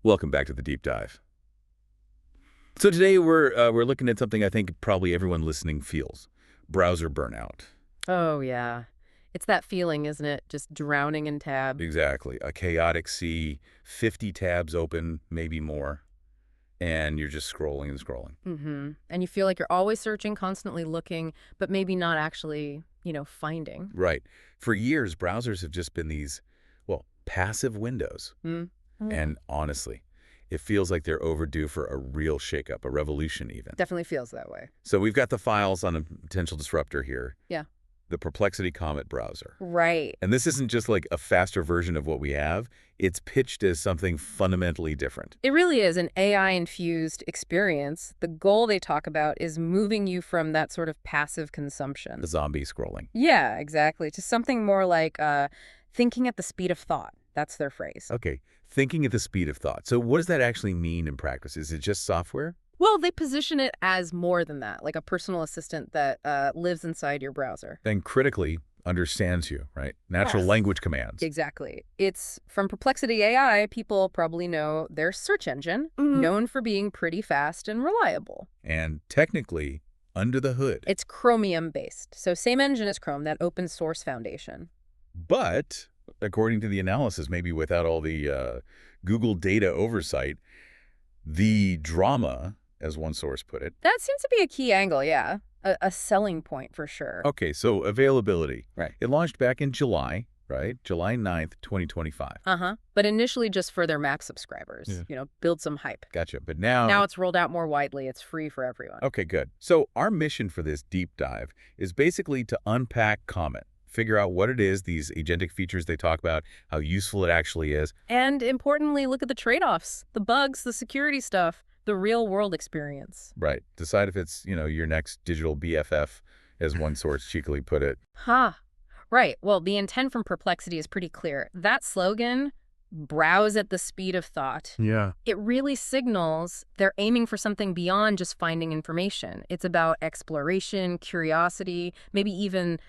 Welcome back to the deep dive. So today we're looking at something I think probably everyone listening feels: browser burnout. Oh, yeah. It's that feeling, isn't it? Just drowning in tabs. Exactly. A chaotic sea, 50 tabs open, maybe more, and you're just scrolling and scrolling. And you feel like you're always searching, constantly looking, but maybe not actually, finding. Right. For years, browsers have just been these, well, passive windows. Mm. And honestly, it feels like they're overdue for a real shakeup, a revolution even. Definitely feels that way. So we've got the files on a potential disruptor here. Yeah. The Perplexity Comet Browser. Right. And this isn't just like a faster version of what we have. It's pitched as something fundamentally different. It really is an AI-infused experience. The goal they talk about is moving you from that sort of passive consumption. The zombie scrolling. Yeah, exactly. To something more like thinking at the speed of thought. That's their phrase. Okay, thinking at the speed of thought. So what does that actually mean in practice? Is it just software? Well, they position it as more than that, like a personal assistant that lives inside your browser. Then critically understands you, right? Natural Yes. language commands. Exactly. It's from Perplexity AI. People probably know their search engine, known for being pretty fast and reliable. And technically, under the hood. It's Chromium-based, so same engine as Chrome, that open source foundation. But according to the analysis, maybe without all the Google data oversight, the drama, as one source put it. That seems to be a key angle, yeah. A selling point for sure. Okay, so availability. Right. It launched back in July, right? July 9th, 2025. But initially just for their Mac subscribers, build some hype. Gotcha. But now... Now it's rolled out more widely. It's free for everyone. Okay, good. So our mission for this deep dive is basically to unpack Comet, figure out what it is, these agentic features they talk about, how useful it actually is. And importantly, look at the trade-offs, the bugs, the security stuff, the real-world experience. Right. Decide if it's, your next digital BFF, as one source cheekily put it. Right. Well, the intent from Perplexity is pretty clear. That slogan, browse at the speed of thought, it really signals they're aiming for something beyond just finding information. It's about exploration, curiosity, maybe even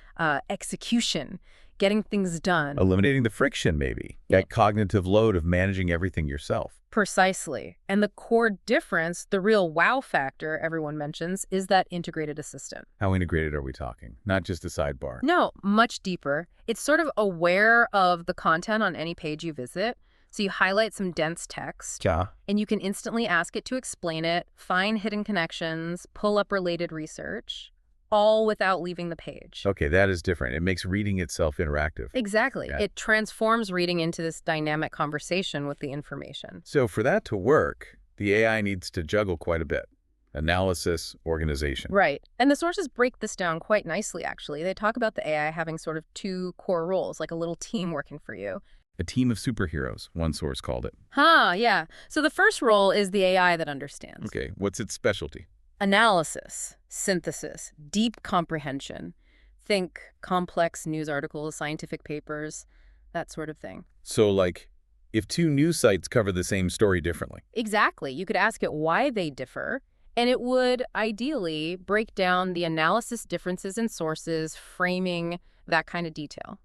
execution, getting things done. Eliminating the friction, maybe. That cognitive load of managing everything yourself. Precisely. And the core difference, the real wow factor everyone mentions, is that integrated assistant. How integrated are we talking? Not just a sidebar. No, much deeper. It's sort of aware of the content on any page you visit. So you highlight some dense text, and you can instantly ask it to explain it, find hidden connections, pull up related research, all without leaving the page. Okay, that is different. It makes reading itself interactive. Exactly. Yeah. It transforms reading into this dynamic conversation with the information. So for that to work, the AI needs to juggle quite a bit. Analysis, organization. Right. And the sources break this down quite nicely, actually. They talk about the AI having sort of two core roles, like a little team working for you. A team of superheroes, one source called it. Yeah. So the first role is the AI that understands. Okay, what's its specialty? Analysis, synthesis, deep comprehension. Think complex news articles, scientific papers, that sort of thing. So, like, if two news sites cover the same story differently. Exactly. You could ask it why they differ, and it would ideally break down the analysis differences in sources, framing that kind of detail.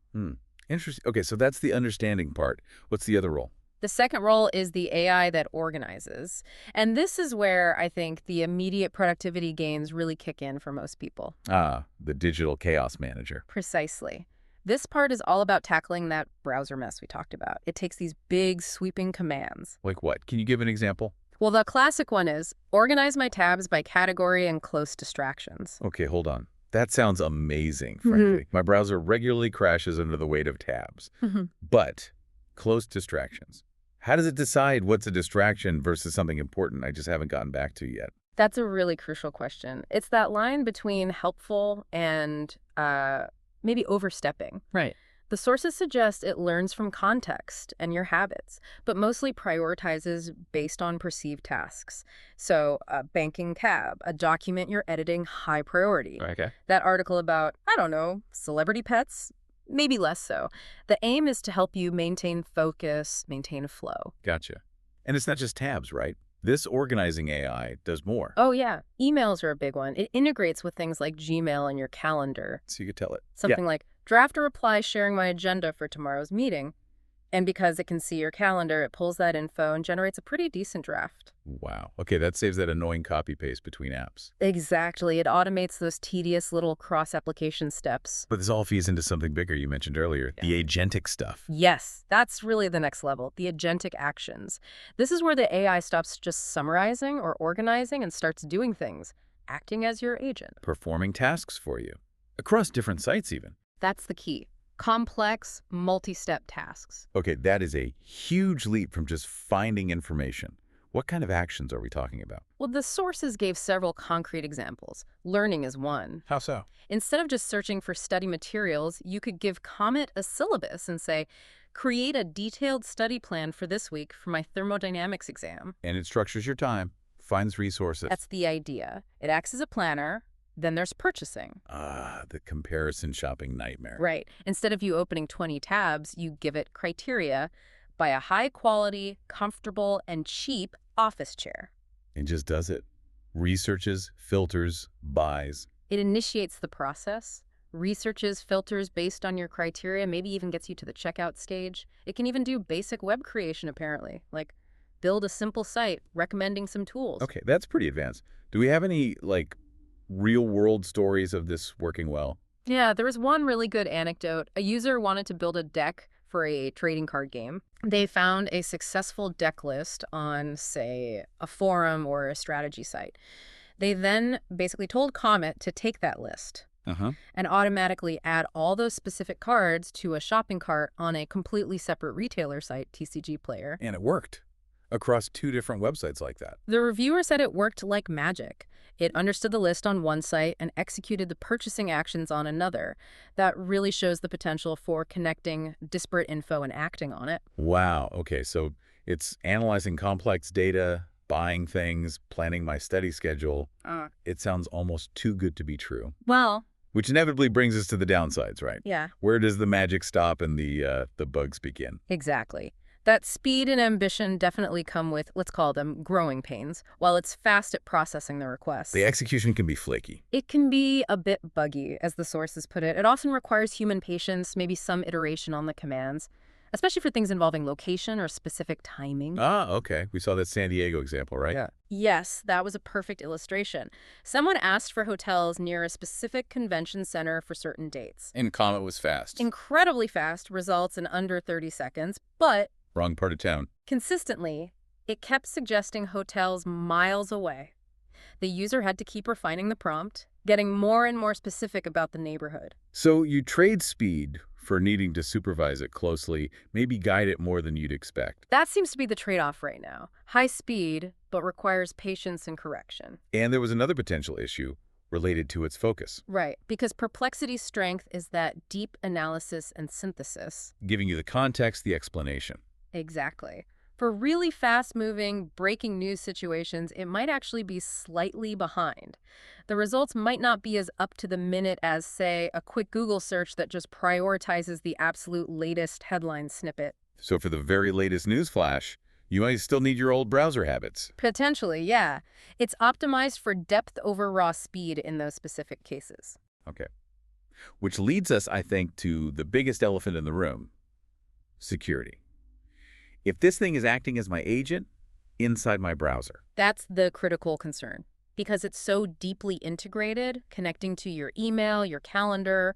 Interesting. Okay, so that's the understanding part. What's the other role? The second role is the AI that organizes. And this is where I think the immediate productivity gains really kick in for most people. The digital chaos manager. Precisely. This part is all about tackling that browser mess we talked about. It takes these big, sweeping commands. Like what? Can you give an example? Well, the classic one is organize my tabs by category and close distractions. Okay, hold on. That sounds amazing, frankly. My browser regularly crashes under the weight of tabs. But close distractions. How does it decide what's a distraction versus something important I just haven't gotten back to yet? That's a really crucial question. It's that line between helpful and maybe overstepping. Right. The sources suggest it learns from context and your habits, but mostly prioritizes based on perceived tasks. So a banking tab, a document you're editing, high priority. Okay. That article about, I don't know, celebrity pets, maybe less so. The aim is to help you maintain focus, maintain flow. Gotcha. And it's not just tabs, right? This organizing AI does more. Oh, yeah. Emails are a big one. It integrates with things like Gmail and your calendar. So you could tell it. Something like, draft a reply sharing my agenda for tomorrow's meeting. And because it can see your calendar, it pulls that info and generates a pretty decent draft. Wow. Okay, that saves that annoying copy-paste between apps. Exactly. It automates those tedious little cross-application steps. But this all feeds into something bigger you mentioned earlier, the agentic stuff. Yes, that's really the next level, the agentic actions. This is where the AI stops just summarizing or organizing and starts doing things, acting as your agent. Performing tasks for you. Across different sites even. That's the key. Complex, multi-step tasks. Okay, that is a huge leap from just finding information. What kind of actions are we talking about? Well, the sources gave several concrete examples. Learning is one. How so? Instead of just searching for study materials, you could give Comet a syllabus and say, create a detailed study plan for this week for my thermodynamics exam. And it structures your time, finds resources. That's the idea. It acts as a planner. Then there's purchasing. Ah, the comparison shopping nightmare. Right. Instead of you opening 20 tabs, you give it criteria: buy a high-quality, comfortable, and cheap office chair. It just does it. Researches, filters, buys. It initiates the process, researches, filters based on your criteria, maybe even gets you to the checkout stage. It can even do basic web creation, apparently, like build a simple site, recommending some tools. Okay, that's pretty advanced. Do we have any, real-world stories of this working well? Yeah, there was one really good anecdote. A user wanted to build a deck for a trading card game. They found a successful deck list on, say, a forum or a strategy site. They then basically told Comet to take that list and automatically add all those specific cards to a shopping cart on a completely separate retailer site, TCG Player. And it worked across 2 different websites like that. The reviewer said it worked like magic. It understood the list on one site and executed the purchasing actions on another. That really shows the potential for connecting disparate info and acting on it. Wow. Okay, so it's analyzing complex data, buying things, planning my study schedule. It sounds almost too good to be true. Well, which inevitably brings us to the downsides, right? Yeah. Where does the magic stop and the bugs begin? Exactly. That speed and ambition definitely come with, let's call them, growing pains, while it's fast at processing the requests. The execution can be flaky. It can be a bit buggy, as the sources put it. It often requires human patience, maybe some iteration on the commands, especially for things involving location or specific timing. Ah, okay. We saw that San Diego example, right? Yeah. Yes, that was a perfect illustration. Someone asked for hotels near a specific convention center for certain dates. And Comet was fast. Incredibly fast, results in under 30 seconds, but wrong part of town. Consistently, it kept suggesting hotels miles away. The user had to keep refining the prompt, getting more and more specific about the neighborhood. So you trade speed for needing to supervise it closely, maybe guide it more than you'd expect. That seems to be the trade-off right now. High speed, but requires patience and correction. And there was another potential issue related to its focus. Right, because Perplexity's strength is that deep analysis and synthesis. Giving you the context, the explanation. Exactly. For really fast-moving, breaking news situations, it might actually be slightly behind. The results might not be as up to the minute as, say, a quick Google search that just prioritizes the absolute latest headline snippet. So for the very latest news flash, you might still need your old browser habits. Potentially, yeah. It's optimized for depth over raw speed in those specific cases. Okay. Which leads us, I think, to the biggest elephant in the room: security. If this thing is acting as my agent inside my browser. That's the critical concern, because it's so deeply integrated, connecting to your email, your calendar,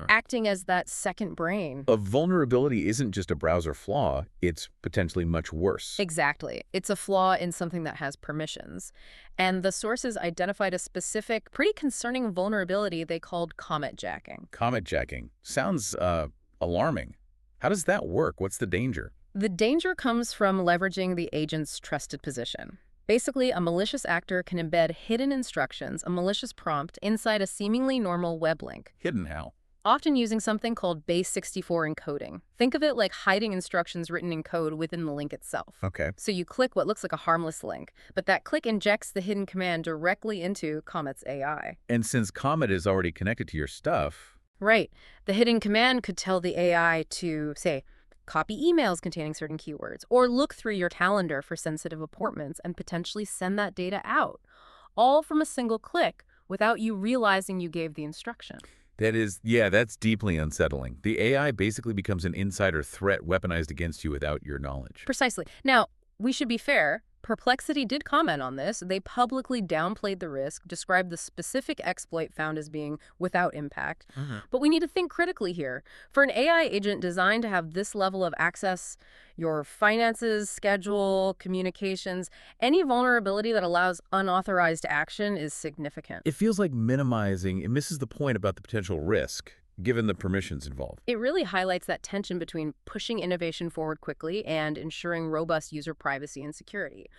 acting as that second brain. A vulnerability isn't just a browser flaw, it's potentially much worse. Exactly. It's a flaw in something that has permissions. And the sources identified a specific, pretty concerning vulnerability they called comet jacking. Comet jacking. Sounds alarming. How does that work? What's the danger? The danger comes from leveraging the agent's trusted position. Basically, a malicious actor can embed hidden instructions, a malicious prompt, inside a seemingly normal web link. Hidden how? Often using something called base64 encoding. Think of it like hiding instructions written in code within the link itself. Okay. So you click what looks like a harmless link, but that click injects the hidden command directly into Comet's AI. And since Comet is already connected to your stuff... Right. The hidden command could tell the AI to, say, copy emails containing certain keywords, or look through your calendar for sensitive appointments and potentially send that data out, all from a single click without you realizing you gave the instruction. Yeah, that's deeply unsettling. The AI basically becomes an insider threat weaponized against you without your knowledge. Precisely. Now, we should be fair. Perplexity did comment on this. They publicly downplayed the risk, described the specific exploit found as being without impact. But we need to think critically here. For an AI agent designed to have this level of access, your finances, schedule, communications, any vulnerability that allows unauthorized action is significant. It feels like it misses the point about the potential risk, given the permissions involved. It really highlights that tension between pushing innovation forward quickly and ensuring robust user privacy and security.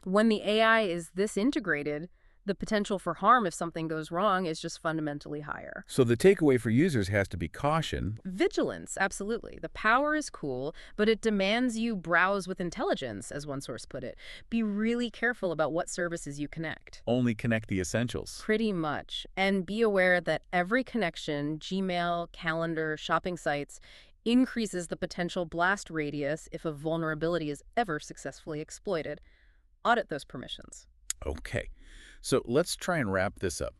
When the AI is this integrated, the potential for harm if something goes wrong is just fundamentally higher. So the takeaway for users has to be caution. Vigilance, absolutely. The power is cool, but it demands you browse with intelligence, as one source put it. Be really careful about what services you connect. Only connect the essentials. Pretty much. And be aware that every connection, Gmail, calendar, shopping sites, increases the potential blast radius if a vulnerability is ever successfully exploited. Audit those permissions. Okay. So let's try and wrap this up.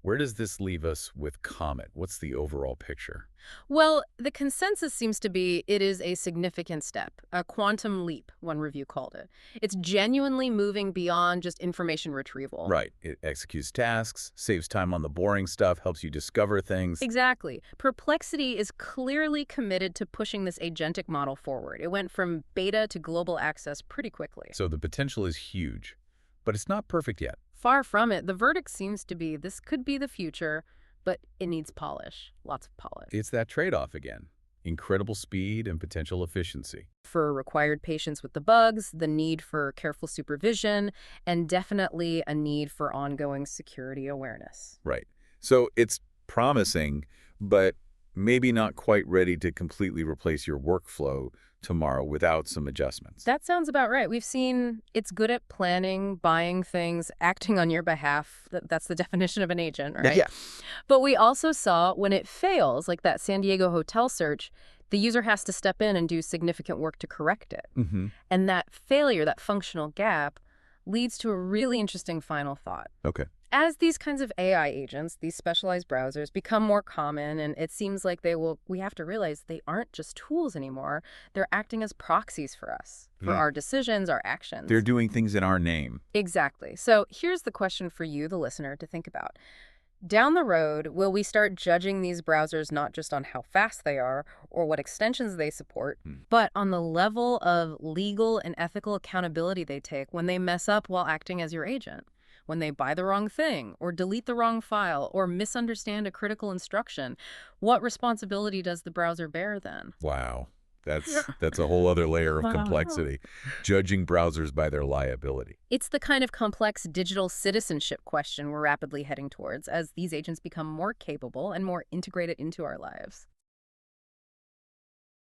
Where does this leave us with Comet? What's the overall picture? Well, the consensus seems to be it is a significant step, a quantum leap, one review called it. It's genuinely moving beyond just information retrieval. Right. It executes tasks, saves time on the boring stuff, helps you discover things. Exactly. Perplexity is clearly committed to pushing this agentic model forward. It went from beta to global access pretty quickly. So the potential is huge, but it's not perfect yet. Far from it. The verdict seems to be this could be the future, but it needs polish, lots of polish. It's that trade-off again. Incredible speed and potential efficiency. For required patience with the bugs, the need for careful supervision, and definitely a need for ongoing security awareness. Right. So it's promising, but maybe not quite ready to completely replace your workflow tomorrow without some adjustments. That sounds about right. We've seen it's good at planning, buying things, acting on your behalf. That's the definition of an agent, right? Yeah. But we also saw when it fails, like that San Diego hotel search, the user has to step in and do significant work to correct it. And that failure, that functional gap, leads to a really interesting final thought. Okay. As these kinds of AI agents, these specialized browsers, become more common, and it seems like we have to realize they aren't just tools anymore. They're acting as proxies for us, for our decisions, our actions. They're doing things in our name. Exactly. So here's the question for you, the listener, to think about. Down the road, will we start judging these browsers not just on how fast they are or what extensions they support, but on the level of legal and ethical accountability they take when they mess up while acting as your agent? When they buy the wrong thing, or delete the wrong file, or misunderstand a critical instruction, what responsibility does the browser bear then? Wow. That's a whole other layer of complexity. Judging browsers by their liability. It's the kind of complex digital citizenship question we're rapidly heading towards as these agents become more capable and more integrated into our lives.